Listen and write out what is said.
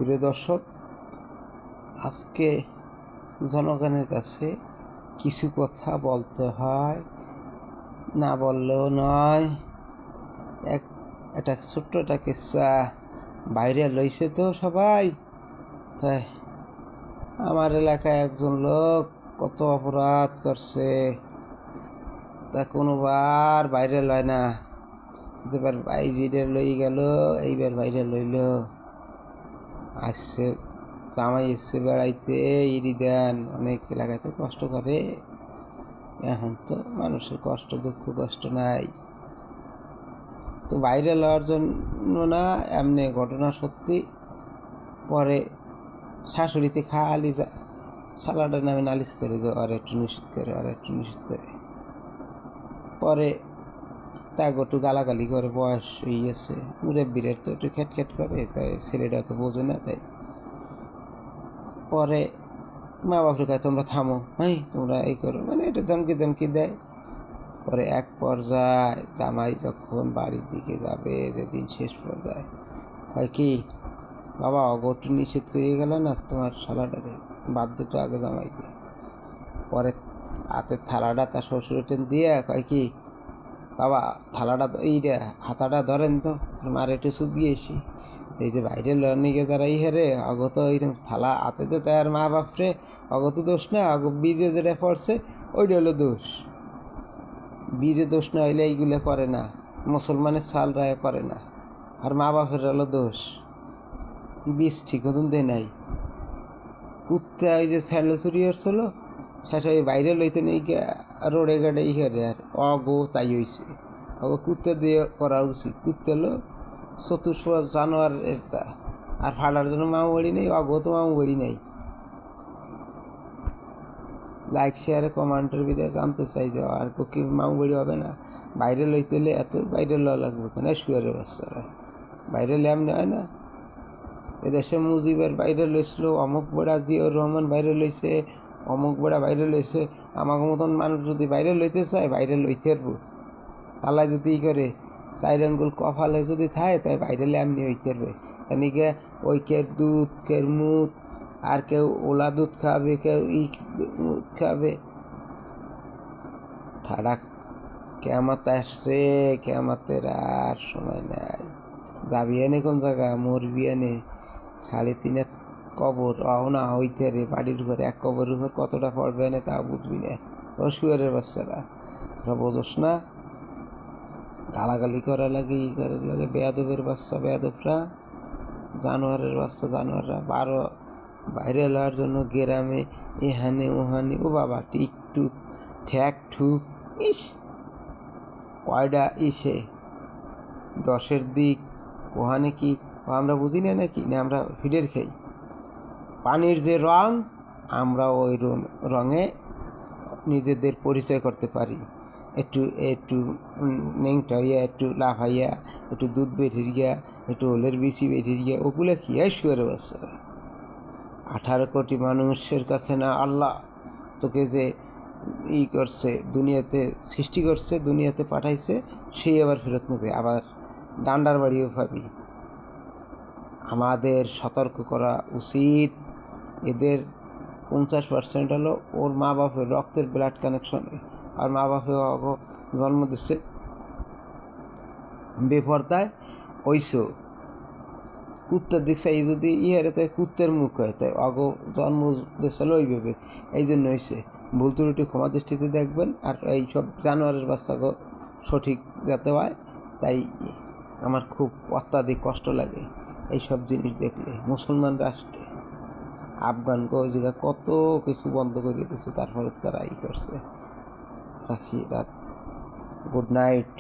প্রিয় দর্শক, আজকে জনগণের কাছে কিছু কথা বলতে হয়, না বললেও নয়। একটা ছোট্ট একটা কিস্সা বাইরে লইছে তো সবাই। তাই আমার এলাকায় একজন লোক কত অপরাধ করছে, তা কোনোবার বাইরে লয় না। যেবার বাইজিরে লই গেল, এইবার বাইরে লইল। আসছে জামাই এসছে বেড়াইতে, ইরি দেন। অনেক এলাকায় তো কষ্ট করে, এখন তো মানুষের কষ্ট দুঃখ কষ্ট নাই। তো বাইরে লওয়ার জন্য না, এমনি ঘটনা সত্যি। পরে শাশুড়িতে খালি শালাটার নামে নালিশ করে যে আর একটু নিষেধ করে, আর একটু নিষেধ করে। পরে তা একটু গালাগালি করে, বয়স হয়ে গেছে, মুরব্বিরের তো একটু খেটখেট করে, তাই ছেলেটা তো বোঝে না। তাই পরে মা বাপরে কয় তোমরা থামো, তোমরা এই করো, মানে এটা ধমকি ধমকি দেয়। পরে এক পর্যায়ে জামাই যখন বাড়ির দিকে যাবে, যেদিন শেষ পর্যায়ে হয় কি, বাবা অগটু নিষেধ করিয়ে গেল না তোমার শালাটারে, বাধ্য তো আগে জামাই দিয়ে। পরে হাতের থালাটা তার শ্বশুরে টেন দিয়ে কয় কি, বাবা থালাটা এইটা হাতাটা ধরেন তো, আর মারে একটু সুখ দিয়েছি। এই যে বাইরে লনিকে যারা হেরে অগত এইরকম থালা হাতে তো তার মা বাপরে, অগত দোষ না, বীজে যেটা পড়ছে ওইটা হলো দোষ। বীজে দোষ না হইলে এইগুলো করে না, মুসলমানের সাল রায় করে না। আর মা বাপের হলো দোষ, বীজ ঠিক মতন দেয় নাই। কুত্তে ওই যে স্যান্ডেল চুরি হচ্ছিল, শেষ ওই বাইরে লইতে নেই রোডে গাড়ে হেরে, আর অগো তাই হয়েছে। অগো কুত্তে দিয়ে করা উচিত। কুত্তে হলো চতুর্থ জানোয়ার, এটা আর ফাটার জন্য মামু বাড়ি নেই, অগো তো মামু বাড়ি নেই। লাইক শেয়ারে কমেন্টের ভিতরে জানতে চাই যে আর কি মামু বাড়ি হবে না? বাইরে লইতে এলে এত বাইরে লওয়া লাগবে কেন? শুয়ারের বাচ্চারা বাইরে এমনি হয় না। এদেশে মুজিবের বাইরে লইছিল, অমুক বেড়া জিয়র রহমান বাইরে লইছে, অমুক বেড়া বাইরে লইছে। আমাকে মতন মানুষ যদি বাইরে লইতে চায়, বাইরে লইতে পারবো। আল্লাহ যদি করে 4 আঙ্গুল কপালে যদি থাকে, তাই বাইরে এমনি হইতে পারবে। এদিকে ওই কেউ দুধ, কেউ মুদ, আর কেউ ওলা দুধ খাবে, কেউ দুধ খাবে। ঠাডা কেয়ামত আসছে, কেয়ামতের আর সময় নাই। যাবি এনে কোন জায়গা, মরবি এনে 3.5 কবর না হইতে রে। বাড়ির উপরে এক কবরের উপর কতটা পড়বে এনে তা বুঝবি না। ও শুয়ারের বাচ্চারা, ওরা বোঝস না। গালাগালি করা লাগে, ই করা লাগে। বেয়াদবের বাচ্চা বেয়াদবরা, জানোয়ারের বাচ্চা জানোয়াররা। বাইরে লওয়ার জন্য গ্রামে এহানে ওহানে, ও বাবা টিকটুক ঠ্যাক ঠুক, ইস কয়ডা ইসে 10-এর দিক ওহানে কি আমরা বুঝি না নাকি? না আমরা ফিডের খাই। পানির যে রং, আমরা ওই রঙে নিজেদের পরিচয় করতে পারি। একটু একটু নেংটা হইয়া, একটু লাফাইয়া, একটু দুধ বেরিয়া, একটু ওলের বিচি বেরিয়া, ওগুলো কি হয় শুয়ারে বাচ্চারা। 18 কোটি মানুষের কাছে না আল্লাহ তোকে যে করছে, দুনিয়াতে সৃষ্টি করছে, দুনিয়াতে পাঠাইছে, সেই আবার ফেরত নেবে, আবার ডান্ডার বাড়িও পাবি। আমাদের সতর্ক করা উচিত। এদের 50% হলো ওর মা বাপের রক্তের ব্লাড কানেকশনে, আর মা বাপে জন্ম দিচ্ছে বেপরদায়। ওইসো কুত্তার দিকছে, এই যদি কুত্তের মুখ হয়, তাই জন্ম দিচ্ছে ওই ভেবে। এই জন্য হয়েছে। ভুল ত্রুটি ক্ষমা দৃষ্টিতে দেখবেন। আর এই সব জানোয়ারের বাচ্চাকে সঠিক যাতে হয়, তাই আমার খুব অত্যাধিক কষ্ট লাগে এইসব জিনিস দেখলে। মুসলমান রাষ্ট্রে আফগানকে ওই জায়গায় কত কিছু বন্ধ করে দিয়েছে, তারপরে তারা করছে। রাখি রাত, গুড নাইট।